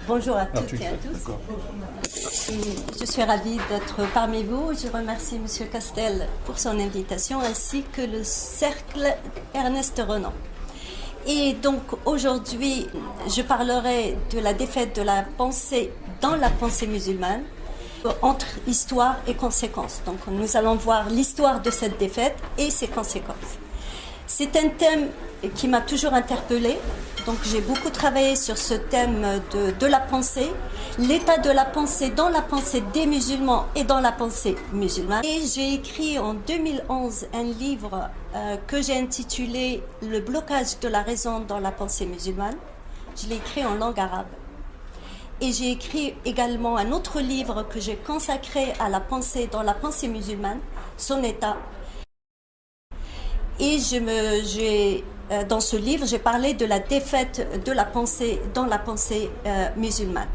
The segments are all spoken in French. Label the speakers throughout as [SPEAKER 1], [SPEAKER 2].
[SPEAKER 1] Bonjour à toutes et à tous. Je suis ravie d'être parmi vous. Je remercie M. Castel pour son invitation ainsi que le Cercle Ernest Renan. Et donc aujourd'hui, je parlerai de la défaite de la pensée dans la pensée musulmane, entre histoire et conséquences. Donc nous allons voir l'histoire de cette défaite et ses conséquences. C'est un thème qui m'a toujours interpellée. Donc j'ai beaucoup travaillé sur ce thème de la pensée, l'état de la pensée dans la pensée des musulmans et dans la pensée musulmane. Et j'ai écrit en 2011 un livre que j'ai intitulé « Le blocage de la raison dans la pensée musulmane ». Je l'ai écrit en langue arabe. Et j'ai écrit également un autre livre que j'ai consacré à la pensée dans la pensée musulmane, son état. Et dans ce livre, j'ai parlé de la défaite de la pensée dans la pensée musulmane.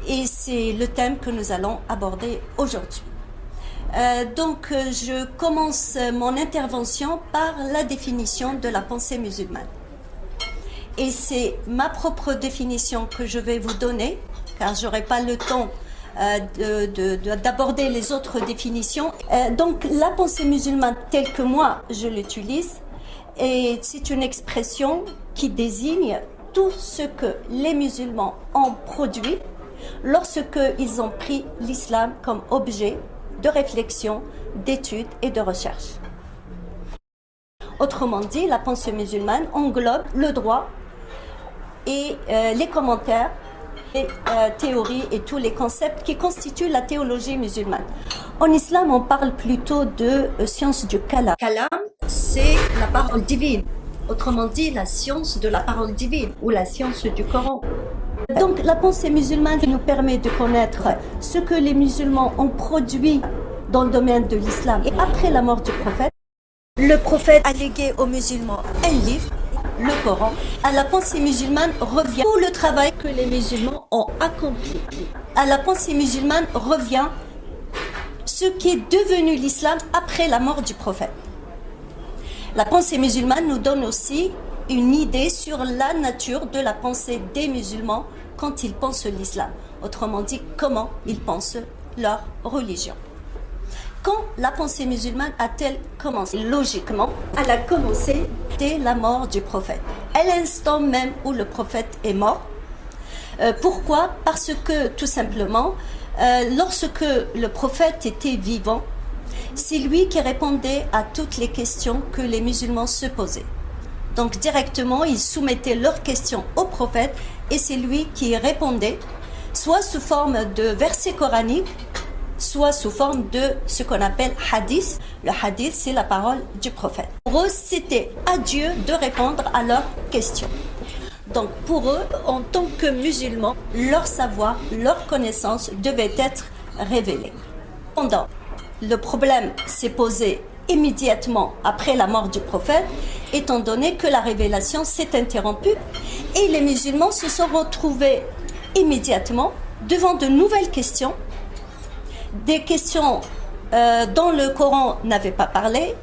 [SPEAKER 1] Et c'est le thème que nous allons aborder aujourd'hui. Donc, je commence mon intervention par la définition de la pensée musulmane. Et c'est ma propre définition que je vais vous donner, car je n'aurai pas le temps d'aborder les autres définitions. Donc, la pensée musulmane telle que moi, je l'utilise, et c'est une expression qui désigne tout ce que les musulmans ont produit lorsqu'ils ont pris l'islam comme objet de réflexion, d'étude et de recherche. Autrement dit, la pensée musulmane englobe le droit et les commentaires, les théories et tous les concepts qui constituent la théologie musulmane. En islam, on parle plutôt de science du kalam. Kalam, c'est la parole divine. Autrement dit, la science de la parole divine ou la science du Coran. Donc, la pensée musulmane nous permet de connaître ce que les musulmans ont produit dans le domaine de l'islam. Et après la mort du prophète, le prophète a légué aux musulmans un livre, le Coran. À la pensée musulmane revient tout le travail que les musulmans ont accompli. À la pensée musulmane revient ce qui est devenu l'islam après la mort du prophète. La pensée musulmane nous donne aussi une idée sur la nature de la pensée des musulmans quand ils pensent l'islam. Autrement dit, comment ils pensent leur religion. Quand la pensée musulmane a-t-elle commencé? Logiquement, elle a commencé dès la mort du prophète, à l'instant même où le prophète est mort. Pourquoi? Parce que, tout simplement, lorsque le prophète était vivant, c'est lui qui répondait à toutes les questions que les musulmans se posaient. Donc, directement, ils soumettaient leurs questions au prophète et c'est lui qui répondait, soit sous forme de versets coraniques, soit sous forme de ce qu'on appelle hadith. Le hadith, c'est la parole du prophète. Pour eux, c'était à Dieu de répondre à leurs questions. Donc, pour eux, en tant que musulmans, leur savoir, leur connaissance devait être révélée. Cependant, le problème s'est posé immédiatement après la mort du prophète, étant donné que la révélation s'est interrompue et les musulmans se sont retrouvés immédiatement devant de nouvelles questions, des questions dont le Coran n'avait pas parlé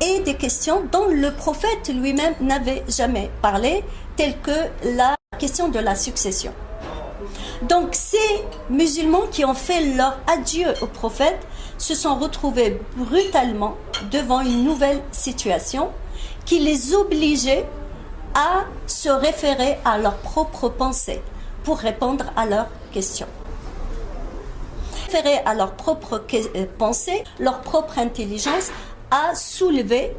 [SPEAKER 1] et des questions dont le prophète lui-même n'avait jamais parlé, telles que la question de la succession. Donc ces musulmans qui ont fait leur adieu au prophète se sont retrouvés brutalement devant une nouvelle situation qui les obligeait à se référer à leur propre pensée pour répondre à leurs questions. Référer à leur propre pensée, leur propre intelligence a soulevé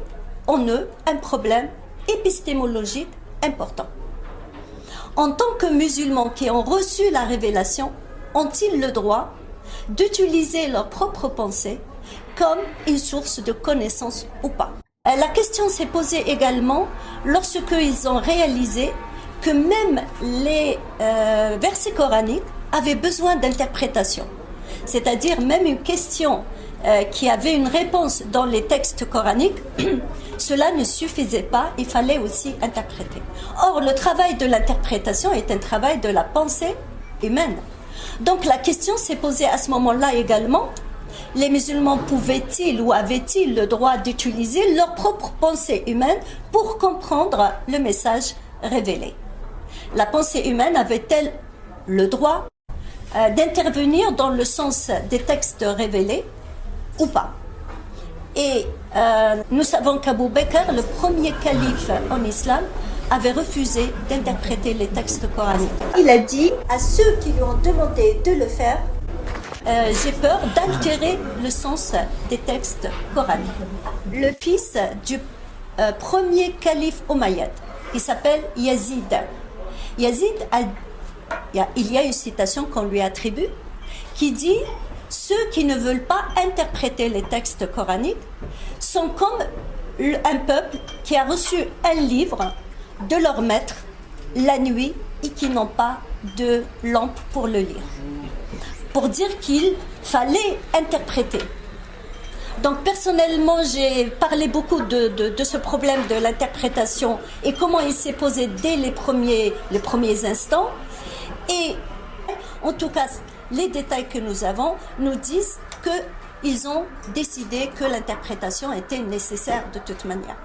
[SPEAKER 1] en eux un problème épistémologique important. En tant que musulmans qui ont reçu la révélation, ont-ils le droit d'utiliser leur propre pensée comme une source de connaissance ou pas? La question s'est posée également lorsqu'ils ont réalisé que même les versets coraniques avaient besoin d'interprétation. C'est-à-dire même une question qui avait une réponse dans les textes coraniques, cela ne suffisait pas, il fallait aussi interpréter. Or, le travail de l'interprétation est un travail de la pensée humaine. Donc la question s'est posée à ce moment-là également, les musulmans pouvaient-ils ou avaient-ils le droit d'utiliser leur propre pensée humaine pour comprendre le message révélé? La pensée humaine avait-elle le droit d'intervenir dans le sens des textes révélés ou pas. Et nous savons qu'Abou Bakr, le premier calife en islam, avait refusé d'interpréter les textes coraniques. Il a dit à ceux qui lui ont demandé de le faire, j'ai peur d'altérer le sens des textes coraniques. Le fils du premier calife Omeyyade, il s'appelle Yazid. Yazid, il y a une citation qu'on lui attribue qui dit « Ceux qui ne veulent pas interpréter les textes coraniques sont comme un peuple qui a reçu un livre de leur maître la nuit et qui n'ont pas de lampe pour le lire. » Pour dire qu'il fallait interpréter. Donc personnellement, j'ai parlé beaucoup de ce problème de l'interprétation et comment il s'est posé dès les premiers instants. Et en tout cas, les détails que nous avons nous disent qu'ils ont décidé que l'interprétation était nécessaire de toute manière.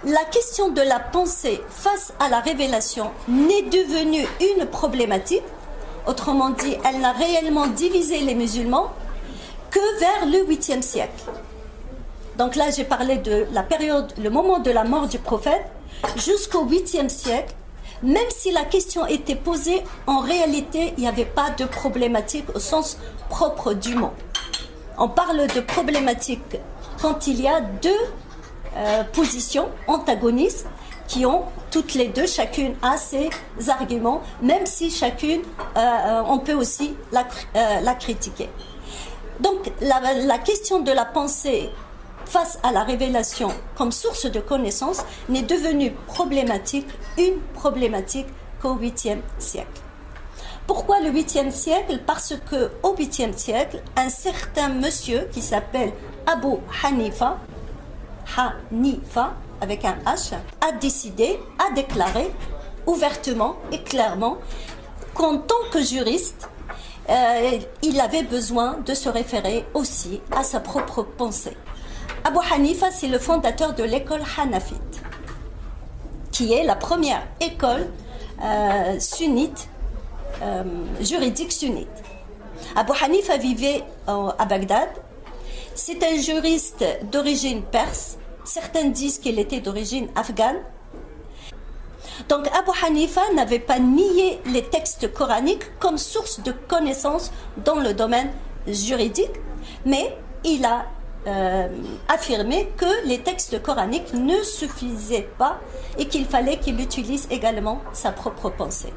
[SPEAKER 1] La question de la pensée face à la révélation n'est devenue une problématique. Autrement dit, elle n'a réellement divisé les musulmans que vers le 8e siècle. Donc là, j'ai parlé de la période, le moment de la mort du prophète, jusqu'au 8e siècle. Même si la question était posée, en réalité, il n'y avait pas de problématique au sens propre du mot. On parle de problématique quand il y a deux positions antagonistes qui ont toutes les deux, chacune a ses arguments, même si chacune, on peut aussi la critiquer. Donc la question de la pensée face à la révélation comme source de connaissance n'est devenue une problématique qu'au 8e siècle. Pourquoi le 8e siècle? Parce qu'au 8e siècle, un certain monsieur qui s'appelle Abu Hanifa, avec un H, a déclaré ouvertement et clairement qu'en tant que juriste, il avait besoin de se référer aussi à sa propre pensée. Abu Hanifa, c'est le fondateur de l'école Hanafite, qui est la première école sunnite, juridique sunnite. Abu Hanifa vivait à Bagdad. C'est un juriste d'origine perse. Certains disent qu'il était d'origine afghane. Donc Abu Hanifa n'avait pas nié les textes coraniques comme source de connaissances dans le domaine juridique, mais il a affirmé que les textes coraniques ne suffisaient pas et qu'il fallait qu'il utilise également sa propre pensée.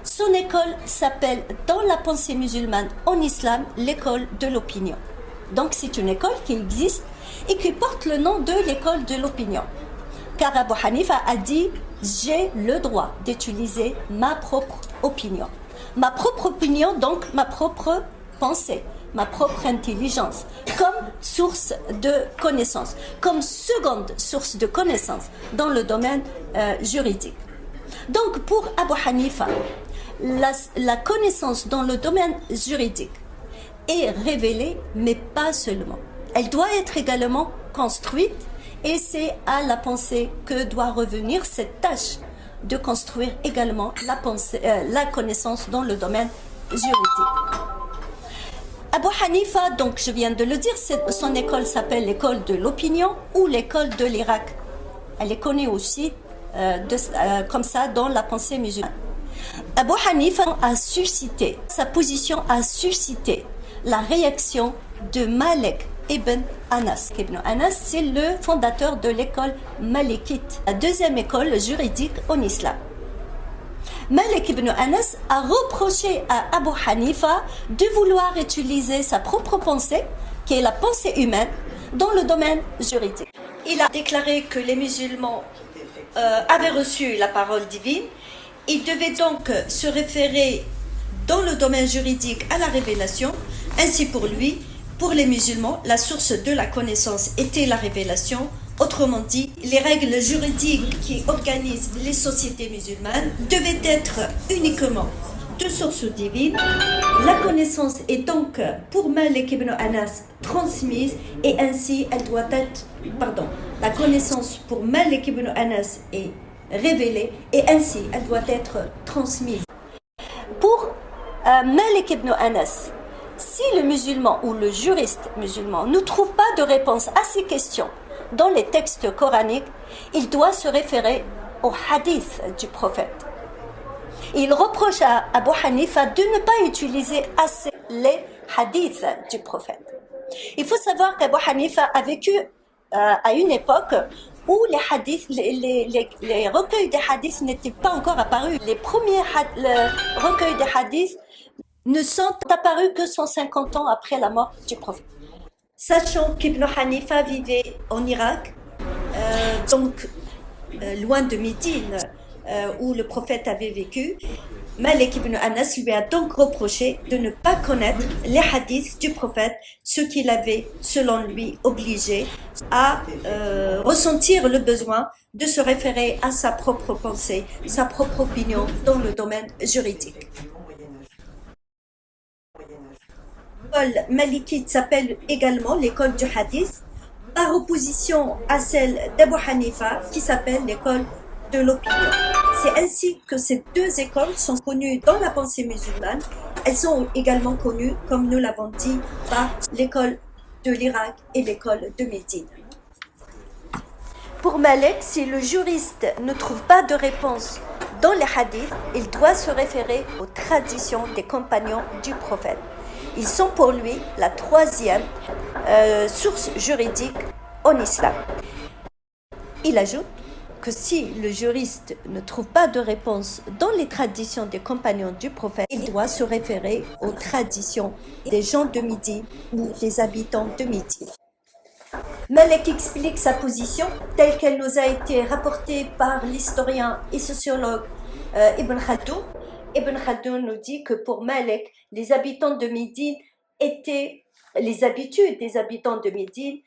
[SPEAKER 1] Son école s'appelle, dans la pensée musulmane en islam, l'école de l'opinion. Donc c'est une école qui existe et qui porte le nom de l'école de l'opinion. Car Abu Hanifa a dit « J'ai le droit d'utiliser ma propre opinion ». Ma propre opinion, donc ma propre pensée, ma propre intelligence, comme source de connaissance, comme seconde source de connaissance dans le domaine juridique. Donc pour Abu Hanifa, la connaissance dans le domaine juridique est révélée, mais pas seulement. Elle doit être également construite et c'est à la pensée que doit revenir cette tâche de construire également la connaissance dans le domaine juridique. Abu Hanifa, donc je viens de le dire, son école s'appelle l'école de l'opinion ou l'école de l'Irak. Elle est connue aussi comme ça dans la pensée musulmane. Abu Hanifa sa position a suscité la réaction de Malik ibn Anas. Ibn Anas, c'est le fondateur de l'école malikite, la deuxième école juridique en islam. Malik ibn Anas a reproché à Abu Hanifa de vouloir utiliser sa propre pensée, qui est la pensée humaine, dans le domaine juridique. Il a déclaré que les musulmans avaient reçu la parole divine. Ils devaient donc se référer dans le domaine juridique à la révélation. Ainsi pour lui, pour les musulmans, la source de la connaissance était la révélation. Autrement dit, les règles juridiques qui organisent les sociétés musulmanes devaient être uniquement de source divine. La connaissance est donc pour Malik ibn Anas transmise et ainsi elle doit être, la connaissance pour Malik ibn Anas est révélée et ainsi elle doit être transmise. Pour Malik ibn Anas, si le musulman ou le juriste musulman ne trouve pas de réponse à ces questions dans les textes coraniques, il doit se référer au hadith du prophète. Il reproche à Abu Hanifa de ne pas utiliser assez les hadiths du prophète. Il faut savoir qu'Abu Hanifa a vécu à une époque où les hadiths, les recueils des hadiths n'étaient pas encore apparus. Les premiers recueils des hadiths ne sont apparus que 150 ans après la mort du prophète. Sachant qu'Ibn Hanifa vivait en Irak, loin de Médine, où le prophète avait vécu, Malik ibn Anas lui a donc reproché de ne pas connaître les hadiths du prophète, ce qui l'avait, selon lui, obligé à ressentir le besoin de se référer à sa propre pensée, sa propre opinion dans le domaine juridique. L'école malikite s'appelle également l'école du hadith, par opposition à celle d'Abu Hanifa qui s'appelle l'école de l'opinion. C'est ainsi que ces deux écoles sont connues dans la pensée musulmane. Elles sont également connues, comme nous l'avons dit, par l'école de l'Irak et l'école de Médine. Pour Malik, si le juriste ne trouve pas de réponse dans les hadiths, il doit se référer aux traditions des compagnons du prophète. Ils sont pour lui la troisième source juridique en islam. Il ajoute que si le juriste ne trouve pas de réponse dans les traditions des compagnons du prophète, il doit se référer aux traditions des gens de Médine ou des habitants de Médine. Malik explique sa position telle qu'elle nous a été rapportée par l'historien et sociologue Ibn Khaldoun. Ibn Khaldoun nous dit que pour Malik, les habitants de Médine les habitudes des habitants de Médine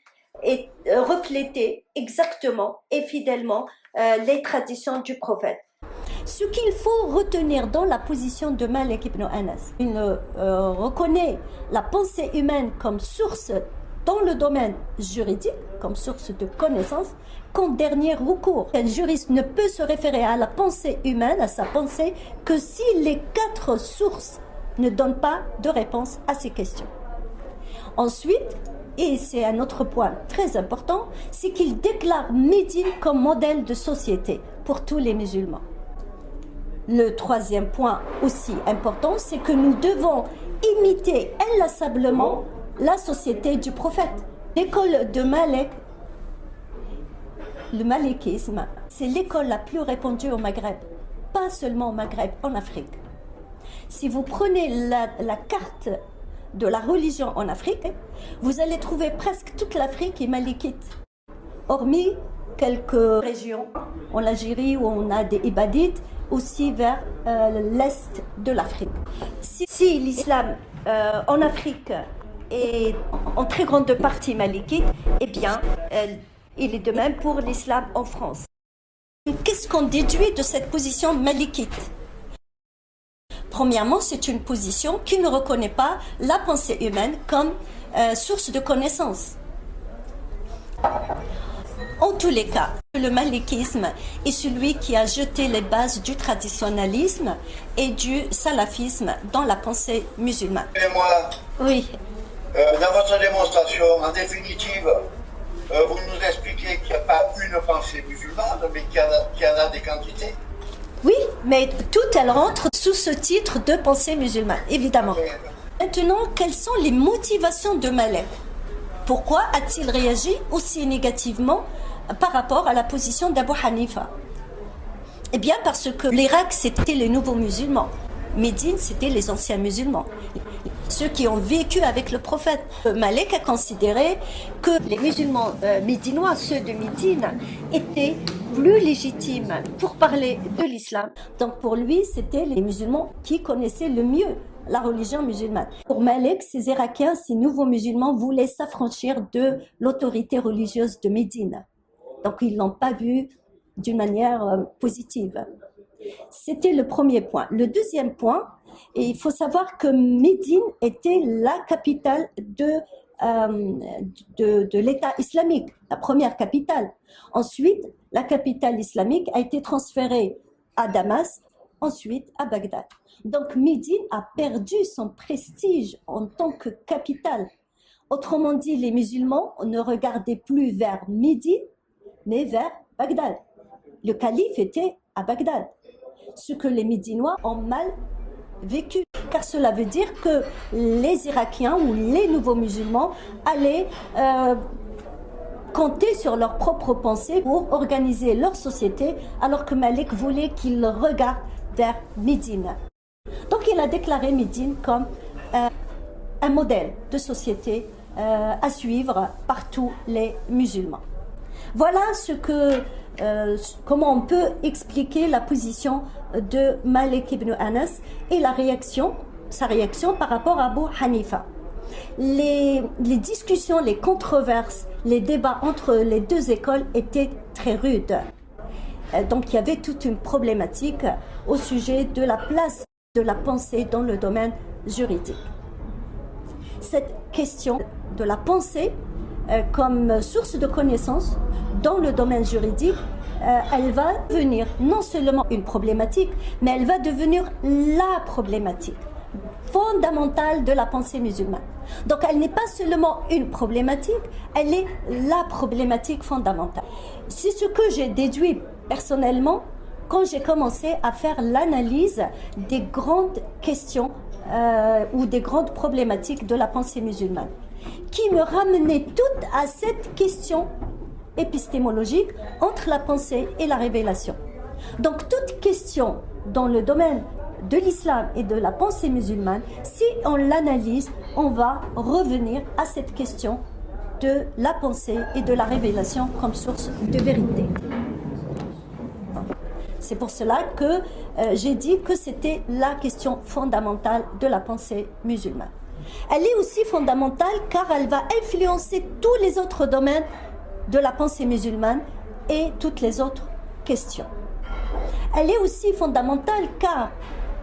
[SPEAKER 1] reflétaient exactement et fidèlement les traditions du prophète. Ce qu'il faut retenir dans la position de Malik ibn Anas, il reconnaît la pensée humaine comme source dans le domaine juridique, comme source de connaissance, qu'en dernier recours. Un juriste ne peut se référer à la pensée humaine, à sa pensée, que si les 4 sources ne donnent pas de réponse à ces questions. Ensuite, et c'est un autre point très important, c'est qu'il déclare Médine comme modèle de société pour tous les musulmans. Le troisième point aussi important, c'est que nous devons imiter inlassablement la société du prophète. L'école de Malik, le malikisme, c'est l'école la plus répandue au Maghreb, pas seulement au Maghreb, en Afrique. Si vous prenez la carte de la religion en Afrique, vous allez trouver presque toute l'Afrique est malikite, hormis quelques régions en Algérie où on a des ibadites, aussi vers l'est de l'Afrique. Si l'islam en Afrique est en très grande partie malikite, eh bien, il est de même pour l'islam en France. Qu'est-ce qu'on déduit de cette position malikite ? Premièrement, c'est une position qui ne reconnaît pas la pensée humaine comme source de connaissance. En tous les cas, le malikisme est celui qui a jeté les bases du traditionnalisme et du salafisme dans la pensée musulmane.
[SPEAKER 2] Et moi,
[SPEAKER 1] oui.
[SPEAKER 2] Dans votre démonstration, en définitive, vous nous expliquez qu'il n'y a pas une pensée musulmane, mais qu'il y en a des quantités.
[SPEAKER 1] Oui, mais toutes elles rentrent sous ce titre de pensée musulmane, évidemment.
[SPEAKER 2] Oui.
[SPEAKER 1] Maintenant, quelles sont les motivations de Malik ? Pourquoi a-t-il réagi aussi négativement par rapport à la position d'Abu Hanifa ? Eh bien, parce que l'Irak, c'était les nouveaux musulmans. Médine, c'était les anciens musulmans. Ceux qui ont vécu avec le prophète. Malik a considéré que les musulmans médinois, ceux de Médine, étaient plus légitimes pour parler de l'islam. Donc pour lui, c'était les musulmans qui connaissaient le mieux la religion musulmane. Pour Malik, ces Irakiens, ces nouveaux musulmans voulaient s'affranchir de l'autorité religieuse de Médine. Donc ils ne l'ont pas vu d'une manière positive. C'était le premier point. Le deuxième point, et il faut savoir que Médine était la capitale de de l'État islamique, la première capitale. Ensuite, la capitale islamique a été transférée à Damas, ensuite à Bagdad. Donc Médine a perdu son prestige en tant que capitale. Autrement dit, les musulmans ne regardaient plus vers Médine, mais vers Bagdad. Le calife était à Bagdad, ce que les Médinois ont mal vécu, car cela veut dire que les Irakiens ou les nouveaux musulmans allaient compter sur leurs propres pensées pour organiser leur société, alors que Malik voulait qu'ils regardent vers Médine. Donc il a déclaré Médine comme un modèle de société à suivre par tous les musulmans. Voilà comment on peut expliquer la position de Malik ibn Anas et sa réaction par rapport à Abu Hanifa. Les discussions, les controverses, les débats entre les deux écoles étaient très rudes. Donc il y avait toute une problématique au sujet de la place de la pensée dans le domaine juridique. Cette question de la pensée comme source de connaissance dans le domaine juridique, elle va devenir non seulement une problématique, mais elle va devenir la problématique fondamentale de la pensée musulmane. Donc elle n'est pas seulement une problématique, elle est la problématique fondamentale. C'est ce que j'ai déduit personnellement quand j'ai commencé à faire l'analyse des grandes questions ou des grandes problématiques de la pensée musulmane, qui me ramenaient toutes à cette question épistémologique entre la pensée et la révélation. Donc toute question dans le domaine de l'islam et de la pensée musulmane, si on l'analyse, on va revenir à cette question de la pensée et de la révélation comme source de vérité. C'est pour cela que j'ai dit que c'était la question fondamentale de la pensée musulmane. Elle est aussi fondamentale car elle va influencer tous les autres domaines de la pensée musulmane et toutes les autres questions. Elle est aussi fondamentale car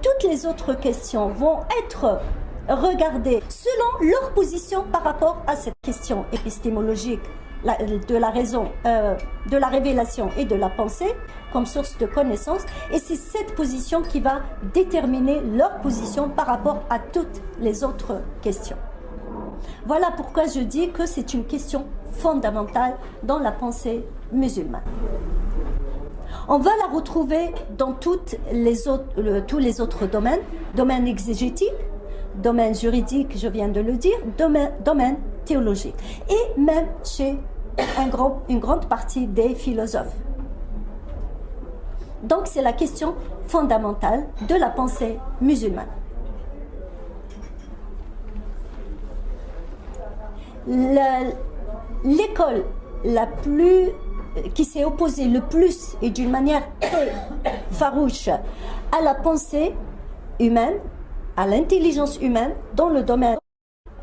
[SPEAKER 1] toutes les autres questions vont être regardées selon leur position par rapport à cette question épistémologique de la raison, de la révélation et de la pensée comme source de connaissance, et c'est cette position qui va déterminer leur position par rapport à toutes les autres questions. Voilà pourquoi je dis que c'est une question fondamentale dans la pensée musulmane. On va la retrouver dans tous les autres domaines, domaine exégétique, domaine juridique, je viens de le dire, domaine théologique, et même chez une grande partie des philosophes. Donc c'est la question fondamentale de la pensée musulmane. L'école qui s'est opposée le plus et d'une manière très farouche à la pensée humaine, à l'intelligence humaine dans le domaine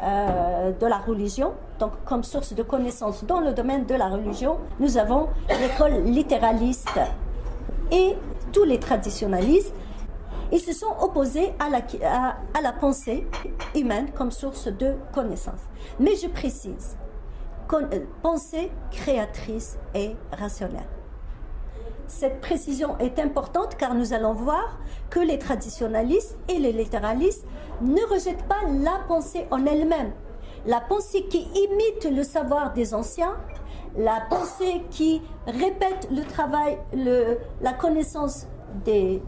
[SPEAKER 1] de la religion, donc comme source de connaissance dans le domaine de la religion, nous avons l'école littéraliste et tous les traditionalistes. Ils se sont opposés à la pensée humaine comme source de connaissance. Mais je précise, pensée créatrice et rationnelle. Cette précision est importante car nous allons voir que les traditionalistes et les littéralistes ne rejettent pas la pensée en elle-même. La pensée qui imite le savoir des anciens, la pensée qui répète le travail, la connaissance des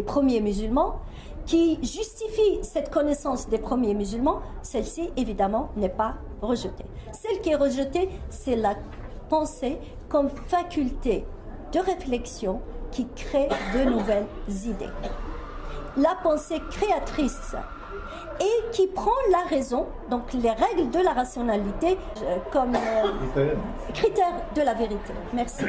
[SPEAKER 1] premiers musulmans, qui justifie cette connaissance des premiers musulmans, celle-ci évidemment n'est pas rejetée. Celle qui est rejetée, c'est la pensée comme faculté de réflexion qui crée de nouvelles idées. La pensée créatrice et qui prend la raison, donc les règles de la rationalité comme critère de la vérité. Merci.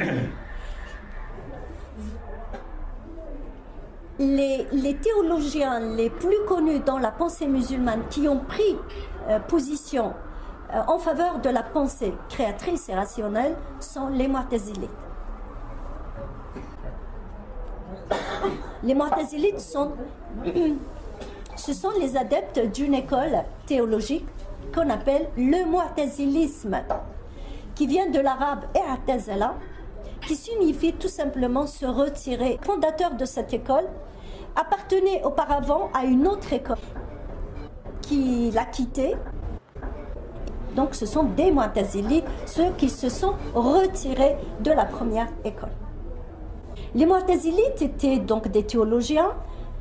[SPEAKER 1] Les théologiens les plus connus dans la pensée musulmane qui ont pris position en faveur de la pensée créatrice et rationnelle sont les Mu'tazilites. Les Mu'tazilites ce sont les adeptes d'une école théologique qu'on appelle le mu'tazilisme, qui vient de l'arabe i'tazala, qui signifie tout simplement se retirer. Le fondateur de cette école appartenait auparavant à une autre école qui l'a quitté. Donc ce sont des mu'tazilites, ceux qui se sont retirés de la première école. Les mu'tazilites étaient donc des théologiens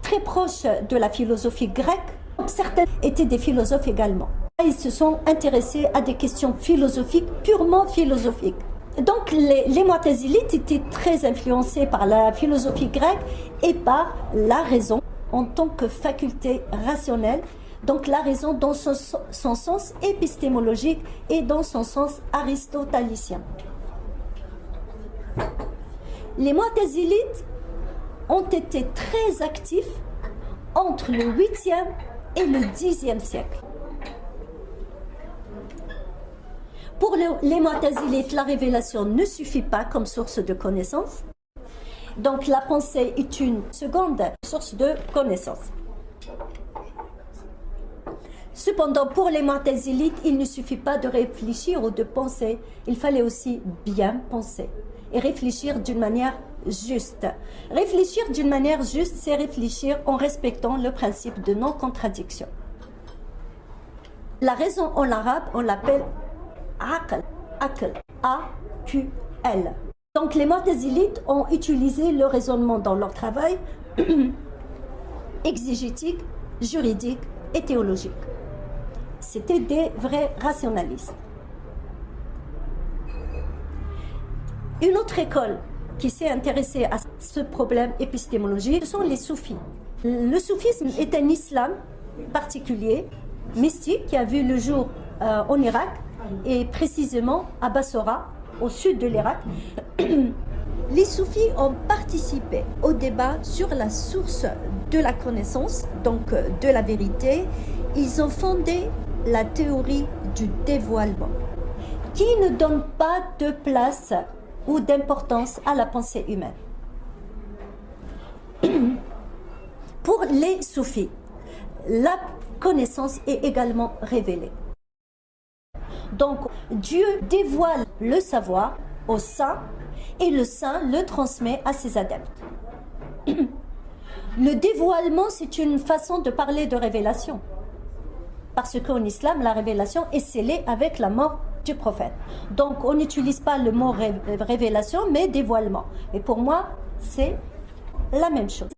[SPEAKER 1] très proches de la philosophie grecque. Certains étaient des philosophes également. Ils se sont intéressés à des questions philosophiques, purement philosophiques. Donc les mu'tazilites étaient très influencés par la philosophie grecque et par la raison en tant que faculté rationnelle, donc la raison dans son sens épistémologique et dans son sens aristotélicien. Les mu'tazilites ont été très actifs entre le 8e et le 10e siècle. Pour les mu'tazilites, la révélation ne suffit pas comme source de connaissance. Donc la pensée est une seconde source de connaissance. Cependant, pour les mu'tazilites, il ne suffit pas de réfléchir ou de penser. Il fallait aussi bien penser et réfléchir d'une manière juste. Réfléchir d'une manière juste, c'est réfléchir en respectant le principe de non-contradiction. La raison en arabe, on l'appelle aql, A-Q-L. Donc les mu'tazilites ont utilisé le raisonnement dans leur travail exégétique, juridique et théologique. C'était des vrais rationalistes. Une autre école qui s'est intéressée à ce problème épistémologique, ce sont les soufis. Le soufisme est un islam particulier, mystique, qui a vu le jour en Irak et précisément à Bassora, au sud de l'Irak. Les soufis ont participé au débat sur la source de la connaissance, donc de la vérité. Ils ont fondé la théorie du dévoilement, qui ne donne pas de place ou d'importance à la pensée humaine. Pour les soufis, la connaissance est également révélée. Donc, Dieu dévoile le savoir au saint et le saint le transmet à ses adeptes. Le dévoilement, c'est une façon de parler de révélation. Parce qu'en islam, la révélation est scellée avec la mort du prophète. Donc, on n'utilise pas le mot révélation, mais dévoilement. Et pour moi, c'est la même chose.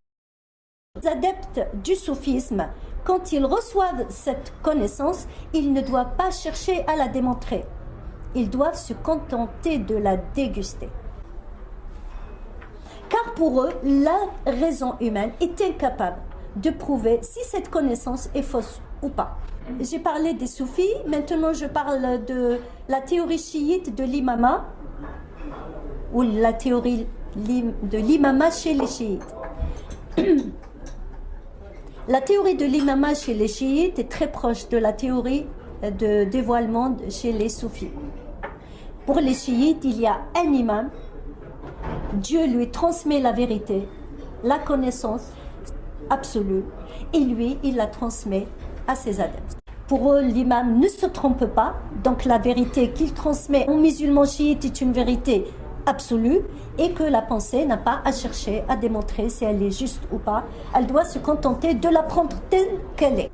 [SPEAKER 1] Les adeptes du soufisme, quand ils reçoivent cette connaissance, ils ne doivent pas chercher à la démontrer. Ils doivent se contenter de la déguster. Car pour eux, la raison humaine est incapable de prouver si cette connaissance est fausse ou pas. J'ai parlé des soufis, maintenant je parle de la théorie chiite de l'imama, ou la théorie de l'imama chez les chiites. La théorie de l'imama chez les chiites est très proche de la théorie de dévoilement chez les soufis. Pour les chiites, il y a un imam, Dieu lui transmet la vérité, la connaissance absolue, et lui, il la transmet à ses adeptes. Pour eux, l'imam ne se trompe pas, donc la vérité qu'il transmet aux musulmans chiites est une vérité absolue et que la pensée n'a pas à chercher à démontrer si elle est juste ou pas. Elle doit se contenter de la prendre telle qu'elle est.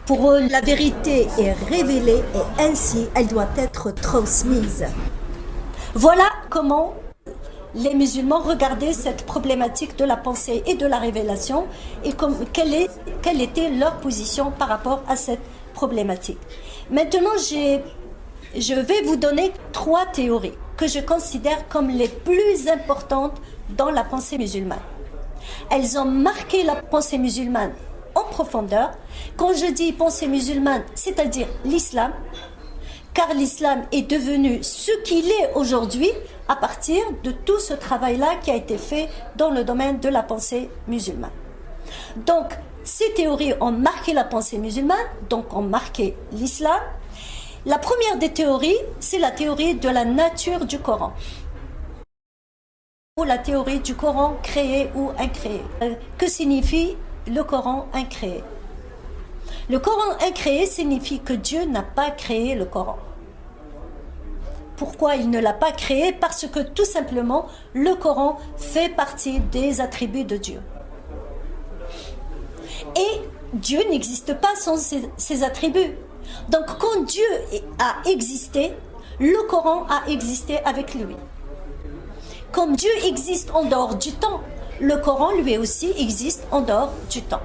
[SPEAKER 1] Pour eux, la vérité est révélée et ainsi elle doit être transmise. Voilà comment les musulmans regardaient cette problématique de la pensée et de la révélation et quelle était leur position par rapport à cette problématique. Maintenant, je vais vous donner 3 théories que je considère comme les plus importantes dans la pensée musulmane. Elles ont marqué la pensée musulmane en profondeur. Quand je dis pensée musulmane, c'est-à-dire l'islam, car l'islam est devenu ce qu'il est aujourd'hui à partir de tout ce travail-là qui a été fait dans le domaine de la pensée musulmane. Donc, ces théories ont marqué la pensée musulmane, donc ont marqué l'islam. La première des théories, c'est la théorie de la nature du Coran. Ou la théorie du Coran créé ou incréé. Que signifie le Coran incréé? Le Coran incréé signifie que Dieu n'a pas créé le Coran. Pourquoi il ne l'a pas créé? Parce que tout simplement, le Coran fait partie des attributs de Dieu. Et Dieu n'existe pas sans ses attributs. Donc quand Dieu a existé, le Coran a existé avec lui. Comme Dieu existe en dehors du temps, le Coran lui aussi existe en dehors du temps.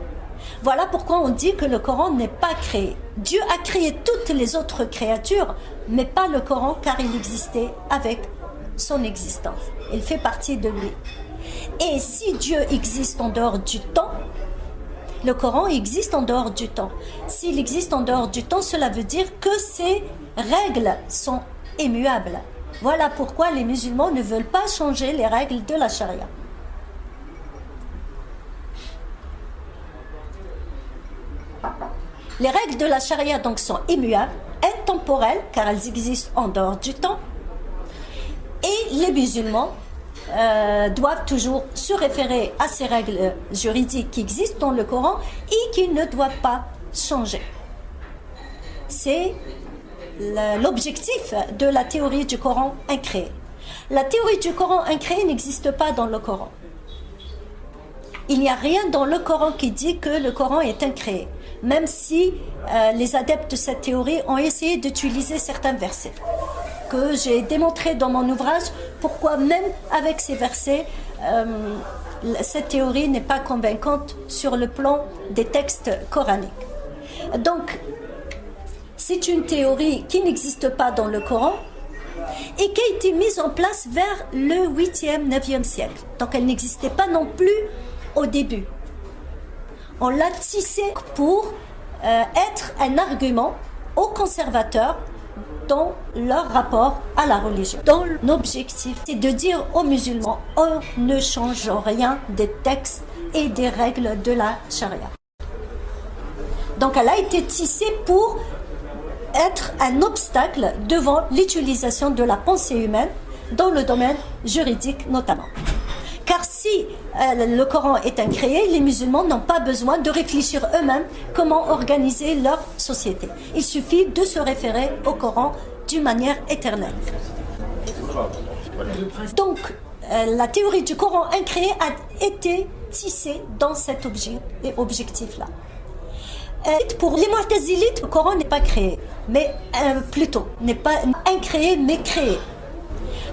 [SPEAKER 1] Voilà pourquoi on dit que le Coran n'est pas créé. Dieu a créé toutes les autres créatures, mais pas le Coran, car il existait avec son existence. Il fait partie de lui. Et si Dieu existe en dehors du temps, le Coran existe en dehors du temps. S'il existe en dehors du temps, cela veut dire que ses règles sont immuables. Voilà pourquoi les musulmans ne veulent pas changer les règles de la charia. Les règles de la charia donc sont immuables, intemporelles, car elles existent en dehors du temps. Et les musulmans doivent toujours se référer à ces règles juridiques qui existent dans le Coran et qui ne doivent pas changer. C'est l'objectif de la théorie du Coran incréé. La théorie du Coran incréé n'existe pas dans le Coran. Il n'y a rien dans le Coran qui dit que le Coran est incréé, même si les adeptes de cette théorie ont essayé d'utiliser certains versets que j'ai démontré dans mon ouvrage, pourquoi même avec ces versets, cette théorie n'est pas convaincante sur le plan des textes coraniques. Donc, c'est une théorie qui n'existe pas dans le Coran et qui a été mise en place vers le 8e, 9e siècle. Donc, elle n'existait pas non plus au début. On l'a tissée pour être un argument aux conservateurs dans leur rapport à la religion. Dans l'objectif, c'est de dire aux musulmans, on ne change rien des textes et des règles de la charia. Donc elle a été tissée pour être un obstacle devant l'utilisation de la pensée humaine dans le domaine juridique notamment. Car si le Coran est incréé, les musulmans n'ont pas besoin de réfléchir eux-mêmes comment organiser leur société. Il suffit de se référer au Coran d'une manière éternelle. Donc, la théorie du Coran incréé a été tissée dans cet objectif-là. Pour les Mu'tazilites, le Coran n'est pas créé, mais plutôt, n'est pas incréé, mais créé.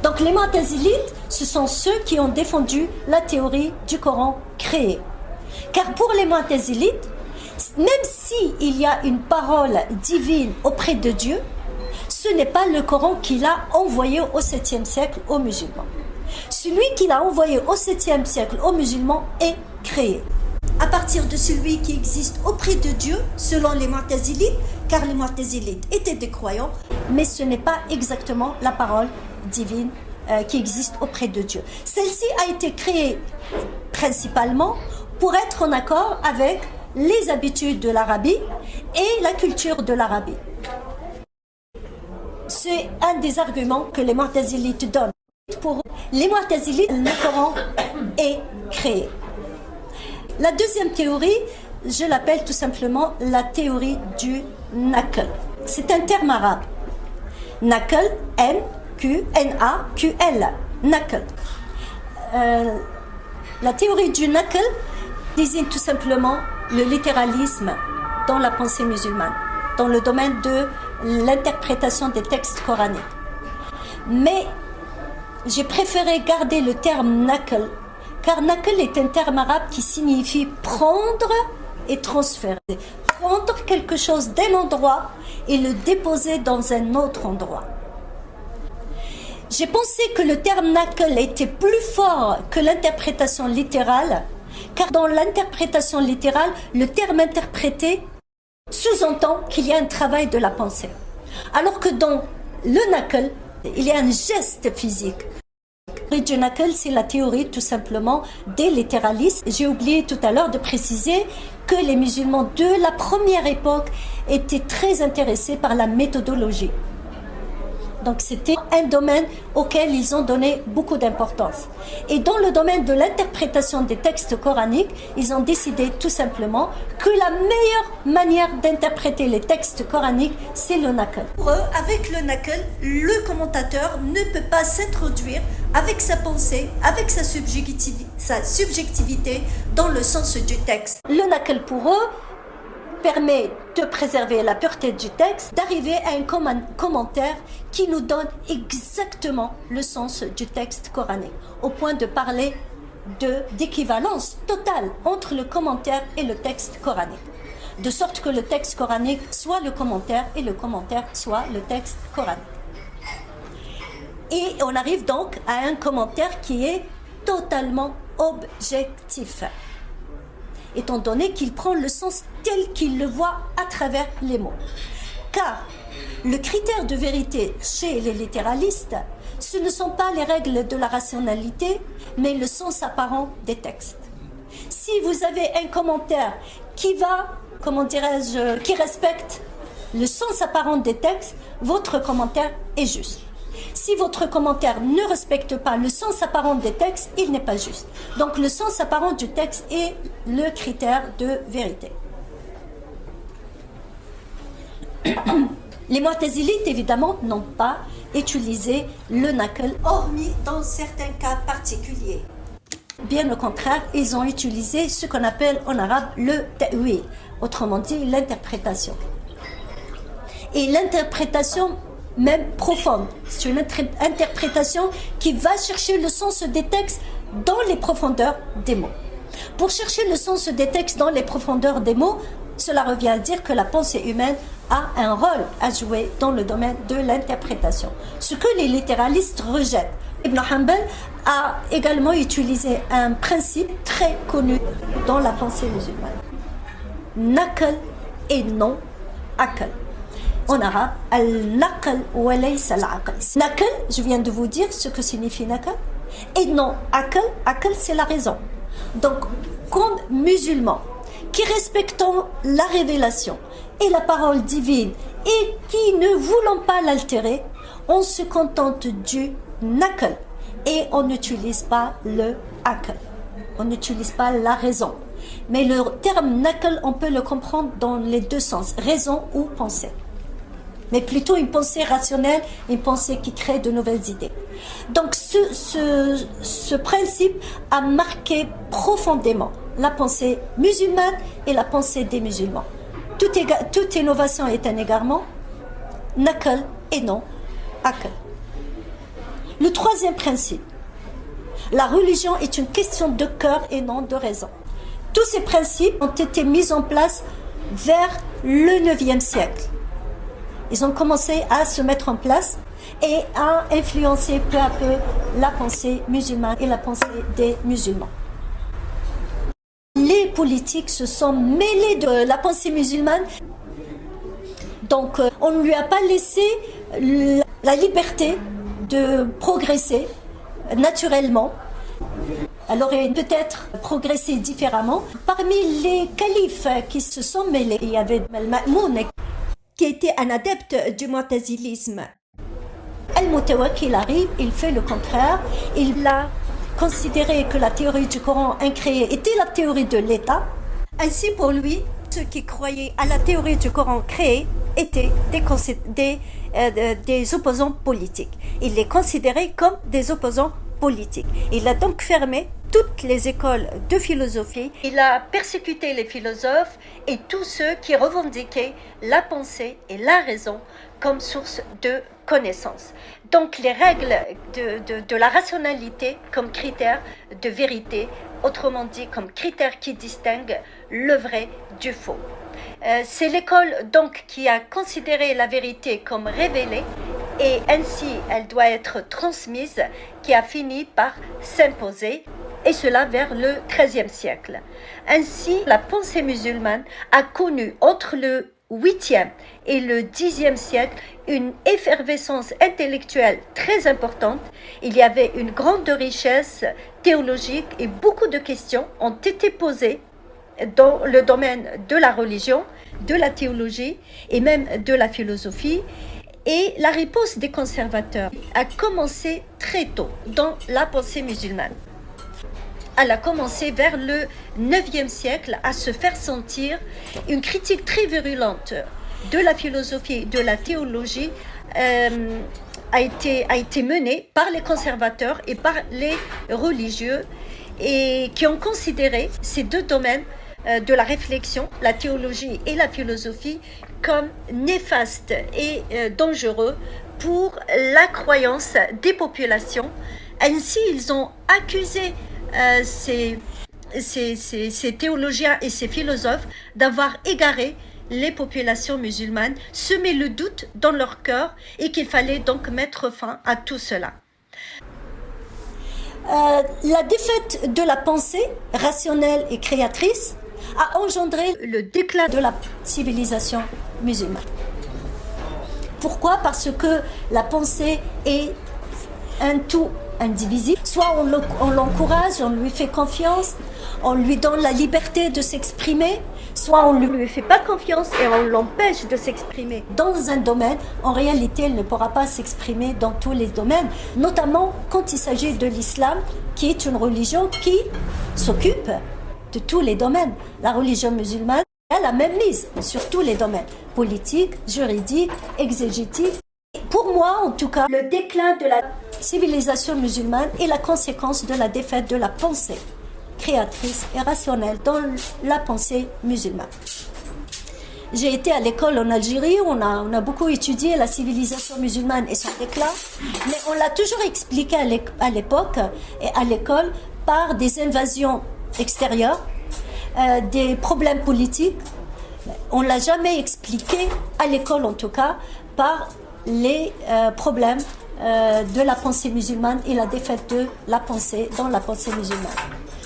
[SPEAKER 1] Donc les Mu'tazilites, ce sont ceux qui ont défendu la théorie du Coran créé. Car pour les Mu'tazilites, même s'il y a une parole divine auprès de Dieu, ce n'est pas le Coran qu'il a envoyé au 7e siècle aux musulmans. Celui qu'il a envoyé au 7e siècle aux musulmans est créé. À partir de celui qui existe auprès de Dieu, selon les Mu'tazilites, car les Mu'tazilites étaient des croyants, mais ce n'est pas exactement la parole divine qui existe auprès de Dieu. Celle-ci a été créée principalement pour être en accord avec les habitudes de l'Arabie et la culture de l'Arabie. C'est un des arguments que les Mu'tazilites donnent. Pour les Mu'tazilites, le Coran est créé. La deuxième théorie, je l'appelle tout simplement la théorie du naql. C'est un terme arabe. Naql, N-A-Q-L, naql. La théorie du naql désigne tout simplement le littéralisme dans la pensée musulmane, dans le domaine de l'interprétation des textes coraniques. Mais j'ai préféré garder le terme naql, car naql est un terme arabe qui signifie prendre et transférer. Prendre quelque chose d'un endroit et le déposer dans un autre endroit. J'ai pensé que le terme naql était plus fort que l'interprétation littérale, car dans l'interprétation littérale, le terme interprété sous-entend qu'il y a un travail de la pensée. Alors que dans le naql, il y a un geste physique. La théorie du naql, c'est la théorie tout simplement des littéralistes. J'ai oublié tout à l'heure de préciser que les musulmans de la première époque étaient très intéressés par la méthodologie. Donc c'était un domaine auquel ils ont donné beaucoup d'importance. Et dans le domaine de l'interprétation des textes coraniques, ils ont décidé tout simplement que la meilleure manière d'interpréter les textes coraniques, c'est le naql. Pour eux, avec le naql, le commentateur ne peut pas s'introduire avec sa pensée, avec sa subjectivité dans le sens du texte. Le naql pour eux permet de préserver la pureté du texte, d'arriver à un commentaire qui nous donne exactement le sens du texte coranique, au point de parler d'équivalence totale entre le commentaire et le texte coranique. De sorte que le texte coranique soit le commentaire et le commentaire soit le texte coranique. Et on arrive donc à un commentaire qui est totalement objectif, étant donné qu'il prend le sens tel qu'il le voit à travers les mots. Car le critère de vérité chez les littéralistes, ce ne sont pas les règles de la rationalité, mais le sens apparent des textes. Si vous avez un commentaire qui qui respecte le sens apparent des textes, votre commentaire est juste. Si votre commentaire ne respecte pas le sens apparent des textes, il n'est pas juste. Donc le sens apparent du texte est le critère de vérité. Les Mu'tazilites, évidemment, n'ont pas utilisé le naql, hormis dans certains cas particuliers. Bien au contraire, ils ont utilisé ce qu'on appelle en arabe le ta'wil, autrement dit l'interprétation. Et l'interprétation même profonde, c'est une interprétation qui va chercher le sens des textes dans les profondeurs des mots. Pour chercher le sens des textes dans les profondeurs des mots, cela revient à dire que la pensée humaine a un rôle à jouer dans le domaine de l'interprétation, ce que les littéralistes rejettent. Ibn Hanbal a également utilisé un principe très connu dans la pensée musulmane. Naql et non aql. En arabe, al-naql wa laysa al-aql. Naql, je viens de vous dire ce que signifie naql, et non aql, aql c'est la raison. Donc, comme musulmans qui respectons la révélation et la parole divine et qui ne voulons pas l'altérer, on se contente du naql et on n'utilise pas le aql. On n'utilise pas la raison. Mais le terme naql, on peut le comprendre dans les deux sens, raison ou pensée. Mais plutôt une pensée rationnelle, une pensée qui crée de nouvelles idées. Donc ce principe a marqué profondément la pensée musulmane et la pensée des musulmans. Toute innovation est un égarement, naql et non aql. Le troisième principe, la religion est une question de cœur et non de raison. Tous ces principes ont été mis en place vers le 9e siècle. Ils ont commencé à se mettre en place et à influencer peu à peu la pensée musulmane et la pensée des musulmans. Les politiques se sont mêlés de la pensée musulmane, donc on ne lui a pas laissé la liberté de progresser naturellement. Elle aurait peut-être progressé différemment. Parmi les califes qui se sont mêlés, il y avait Al-Ma'moun, qui était un adepte du mu'tazilisme. Al-Mutawakkil arrive, il fait le contraire. Il a considéré que la théorie du Coran incréé était la théorie de l'État. Ainsi, pour lui, ceux qui croyaient à la théorie du Coran créé étaient des opposants politiques. Il les considérait comme des opposants politiques. Il a donc fermé toutes les écoles de philosophie. Il a persécuté les philosophes et tous ceux qui revendiquaient la pensée et la raison comme source de connaissance. Donc les règles de la rationalité comme critère de vérité, autrement dit comme critère qui distingue le vrai du faux. C'est l'école donc qui a considéré la vérité comme révélée et ainsi elle doit être transmise, qui a fini par s'imposer, et cela vers le XIIIe siècle. Ainsi, la pensée musulmane a connu entre le 8e et le 10e siècle une effervescence intellectuelle très importante. Il y avait une grande richesse théologique et beaucoup de questions ont été posées dans le domaine de la religion, de la théologie et même de la philosophie. Et la riposte des conservateurs a commencé très tôt dans la pensée musulmane. Elle a commencé vers le 9e siècle à se faire sentir. Une critique très virulente de la philosophie et de la théologie a été menée par les conservateurs et par les religieux, et qui ont considéré ces deux domaines de la réflexion, la théologie et la philosophie, comme néfastes et dangereux pour la croyance des populations. Ainsi, ils ont accusé ces théologiens et ces philosophes d'avoir égaré les populations musulmanes, semé le doute dans leur cœur, et qu'il fallait donc mettre fin à tout cela. La défaite de la pensée rationnelle et créatrice a engendré le déclin de la civilisation musulmane. Pourquoi ? Parce que la pensée est un tout indivisible. Soit on l'encourage, on lui fait confiance, on lui donne la liberté de s'exprimer, soit on ne lui fait pas confiance et on l'empêche de s'exprimer dans un domaine. En réalité, elle ne pourra pas s'exprimer dans tous les domaines, notamment quand il s'agit de l'islam, qui est une religion qui s'occupe de tous les domaines. La religion musulmane a la même mise sur tous les domaines, politique, juridique, exégétique. Pour moi, en tout cas, le déclin de la civilisation musulmane est la conséquence de la défaite de la pensée créatrice et rationnelle dans la pensée musulmane. J'ai été à l'école en Algérie, on a beaucoup étudié la civilisation musulmane et son déclin, mais on l'a toujours expliqué à l'époque et à l'école par des invasions extérieures, des problèmes politiques. On ne l'a jamais expliqué, à l'école en tout cas, par les problèmes de la pensée musulmane et la défaite de la pensée dans la pensée musulmane.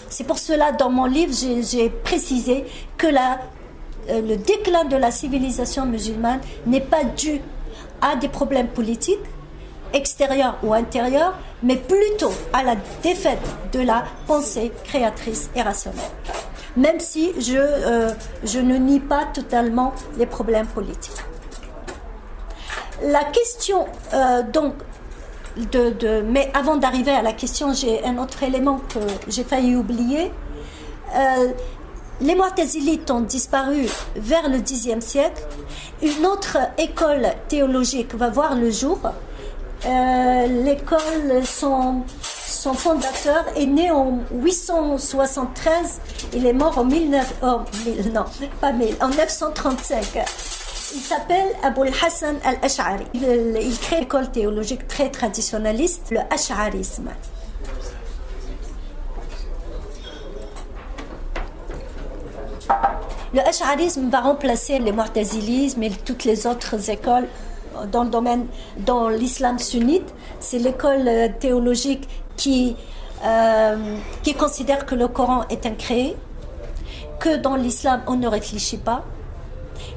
[SPEAKER 1] C'est pour cela, dans mon livre, j'ai précisé que le déclin de la civilisation musulmane n'est pas dû à des problèmes politiques, extérieurs ou intérieurs, mais plutôt à la défaite de la pensée créatrice et rationnelle. Même si je ne nie pas totalement les problèmes politiques. La question, mais avant d'arriver à la question, j'ai un autre élément que j'ai failli oublier. Les Mu'tazilites ont disparu vers le Xe siècle. Une autre école théologique va voir le jour. L'école, son fondateur est né en 873. Il est mort en 935. Il s'appelle Abul Hassan al-Ash'ari. Il crée une école théologique très traditionnaliste, le ash'arisme. Le ash'arisme va remplacer les mu'tazilismes et toutes les autres écoles dans l'islam sunnite. C'est l'école théologique qui considère que le Coran est incréé, que dans l'islam on ne réfléchit pas.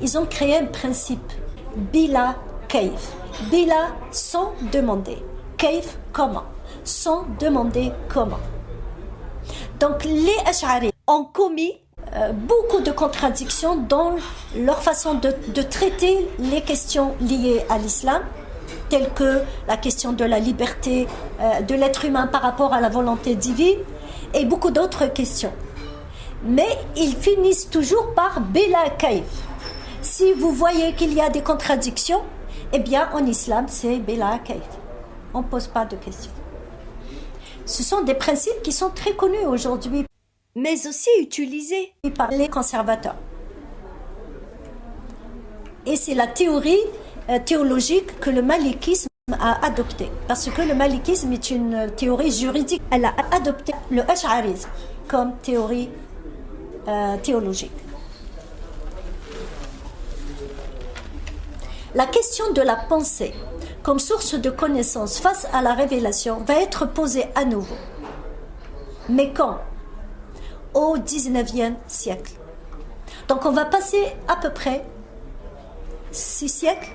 [SPEAKER 1] Ils ont créé un principe, bila kayf. Bila, sans demander. Kayf, comment. Sans demander comment. Donc les Ash'ari ont commis beaucoup de contradictions dans leur façon de traiter les questions liées à l'islam, telles que la question de la liberté de l'être humain par rapport à la volonté divine, et beaucoup d'autres questions. Mais ils finissent toujours par bila kayf. Si vous voyez qu'il y a des contradictions, eh bien en islam c'est bila kayf. On ne pose pas de questions. Ce sont des principes qui sont très connus aujourd'hui, mais aussi utilisés par les conservateurs. Et c'est la théorie théologique que le malikisme a adoptée. Parce que le malikisme est une théorie juridique. Elle a adopté le ash'arisme comme théorie théologique. La question de la pensée comme source de connaissance face à la révélation va être posée à nouveau. Mais quand ? Au XIXe siècle. Donc on va passer à peu près 6 siècles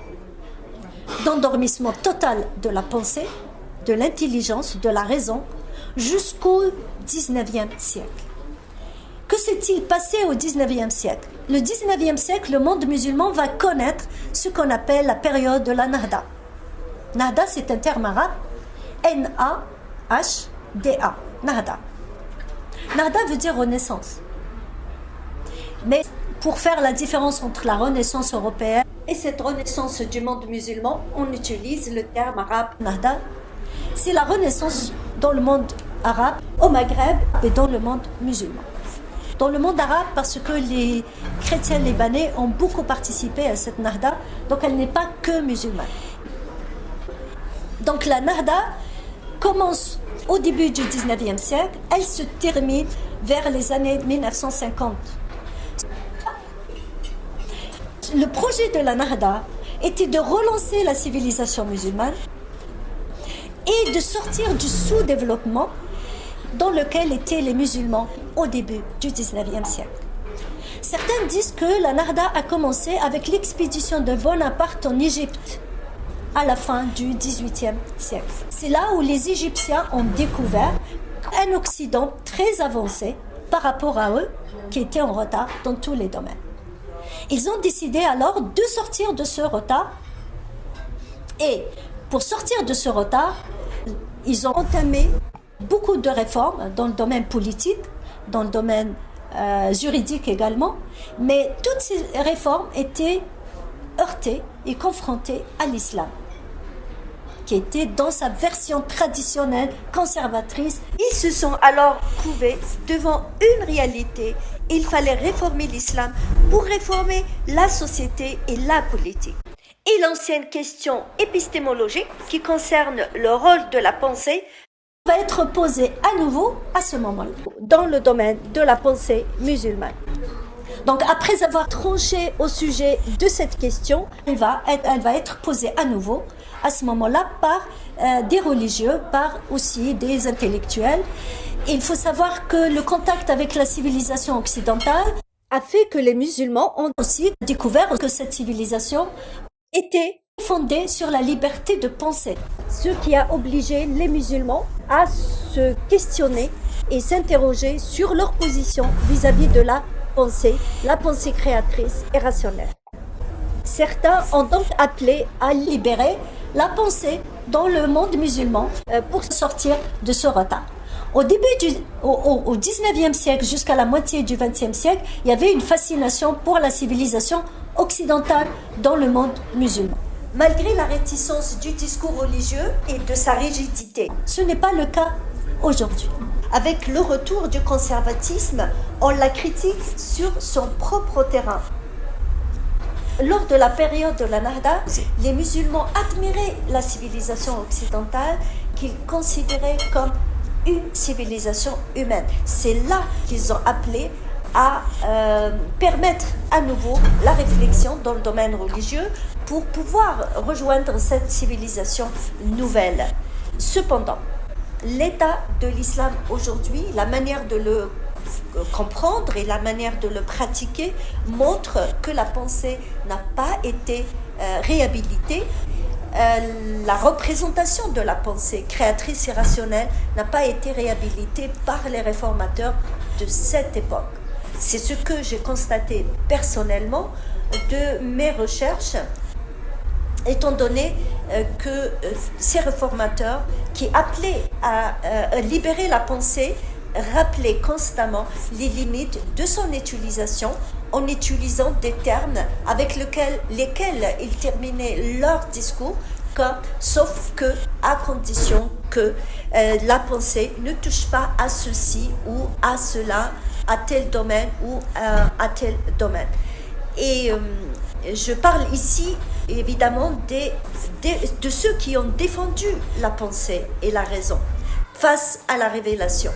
[SPEAKER 1] d'endormissement total de la pensée, de l'intelligence, de la raison, jusqu'au XIXe siècle. Que Que s'est-il passé au 19e siècle? Le 19e siècle, le monde musulman va connaître ce qu'on appelle la période de la Nahda. Nahda, c'est un terme arabe. N-A-H-D-A. Nahda. Nahda veut dire renaissance. Mais pour faire la différence entre la renaissance européenne et cette renaissance du monde musulman, on utilise le terme arabe Nahda. C'est la renaissance dans le monde arabe, au Maghreb et dans le monde musulman. Dans le monde arabe, parce que les chrétiens libanais ont beaucoup participé à cette Nahda, donc elle n'est pas que musulmane. Donc la Nahda commence au début du 19e siècle, elle se termine vers les années 1950. Le projet de la Nahda était de relancer la civilisation musulmane et de sortir du sous-développement dans lequel étaient les musulmans au début du 19e siècle. Certains disent que la Nahda a commencé avec l'expédition de Bonaparte en Égypte à la fin du XVIIIe siècle. C'est là où les Égyptiens ont découvert un Occident très avancé par rapport à eux, qui étaient en retard dans tous les domaines. Ils ont décidé alors de sortir de ce retard. Et pour sortir de ce retard, ils ont entamé beaucoup de réformes dans le domaine politique, dans le domaine juridique également. Mais toutes ces réformes étaient heurtées et confrontées à l'islam, qui était dans sa version traditionnelle, conservatrice. Ils se sont alors trouvés devant une réalité. Il fallait réformer l'islam pour réformer la société et la politique. Et l'ancienne question épistémologique qui concerne le rôle de la pensée va être posée à nouveau à ce moment-là, dans le domaine de la pensée musulmane. Donc après avoir tranché au sujet de cette question, elle va être posée à nouveau à ce moment-là par des religieux, par aussi des intellectuels. Il faut savoir que le contact avec la civilisation occidentale a fait que les musulmans ont aussi découvert que cette civilisation était fondée sur la liberté de penser, ce qui a obligé les musulmans à se questionner et s'interroger sur leur position vis-à-vis de la pensée créatrice et rationnelle. Certains ont donc appelé à libérer la pensée dans le monde musulman pour sortir de ce retard. Au début au 19e siècle jusqu'à la moitié du 20e siècle, il y avait une fascination pour la civilisation occidentale dans le monde musulman. Malgré la réticence du discours religieux et de sa rigidité, ce n'est pas le cas aujourd'hui. Avec le retour du conservatisme, on la critique sur son propre terrain. Lors de la période de la Nahda, les musulmans admiraient la civilisation occidentale qu'ils considéraient comme une civilisation humaine. C'est là qu'ils ont appelé à permettre à nouveau la réflexion dans le domaine religieux pour pouvoir rejoindre cette civilisation nouvelle. Cependant, l'état de l'islam aujourd'hui, la manière de le comprendre et la manière de le pratiquer montre que la pensée n'a pas été réhabilitée. La représentation de la pensée créatrice et rationnelle n'a pas été réhabilitée par les réformateurs de cette époque. C'est ce que j'ai constaté personnellement de mes recherches, étant donné que ces réformateurs qui appelaient à libérer la pensée rappelaient constamment les limites de son utilisation en utilisant des termes avec lesquels ils terminaient leur discours, sauf que à condition que la pensée ne touche pas à ceci ou à cela, à tel domaine ou à tel domaine. Et je parle ici évidemment de ceux qui ont défendu la pensée et la raison face à la révélation.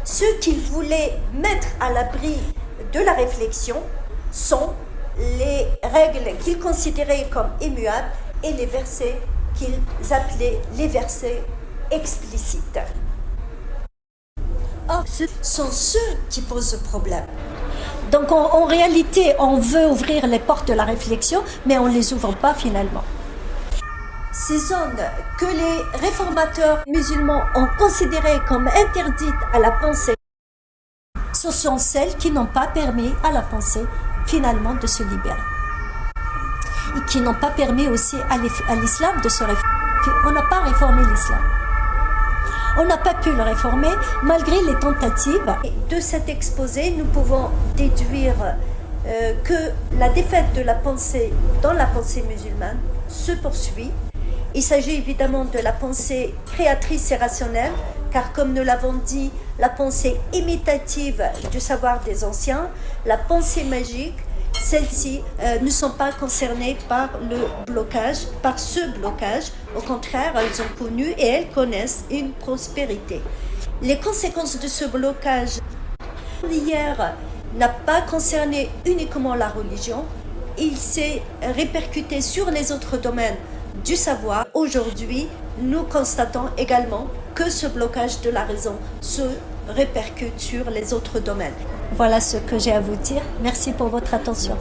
[SPEAKER 1] Ceux qu'ils voulaient mettre à l'abri de la réflexion sont les règles qu'ils considéraient comme immuables et les versets qu'ils appelaient les versets explicites. Or, ce sont ceux qui posent problème. Donc en réalité, on veut ouvrir les portes de la réflexion, mais on ne les ouvre pas finalement. Ces zones que les réformateurs musulmans ont considérées comme interdites à la pensée ce sont celles qui n'ont pas permis à la pensée finalement de se libérer. Et qui n'ont pas permis aussi à l'islam de se réformer. On n'a pas réformé l'islam. On n'a pas pu le réformer malgré les tentatives. De cet exposé, nous pouvons déduire que la défaite de la pensée dans la pensée musulmane se poursuit. Il s'agit évidemment de la pensée créatrice et rationnelle, car comme nous l'avons dit, la pensée imitative du savoir des anciens, la pensée magique, celles-ci ne sont pas concernées par le blocage, par ce blocage. Au contraire, elles ont connu et elles connaissent une prospérité. Les conséquences de ce blocage hier n'a pas concerné uniquement la religion, il s'est répercuté sur les autres domaines du savoir. Aujourd'hui, nous constatons également que ce blocage de la raison se répercute sur les autres domaines. Voilà ce que j'ai à vous dire. Merci pour votre attention.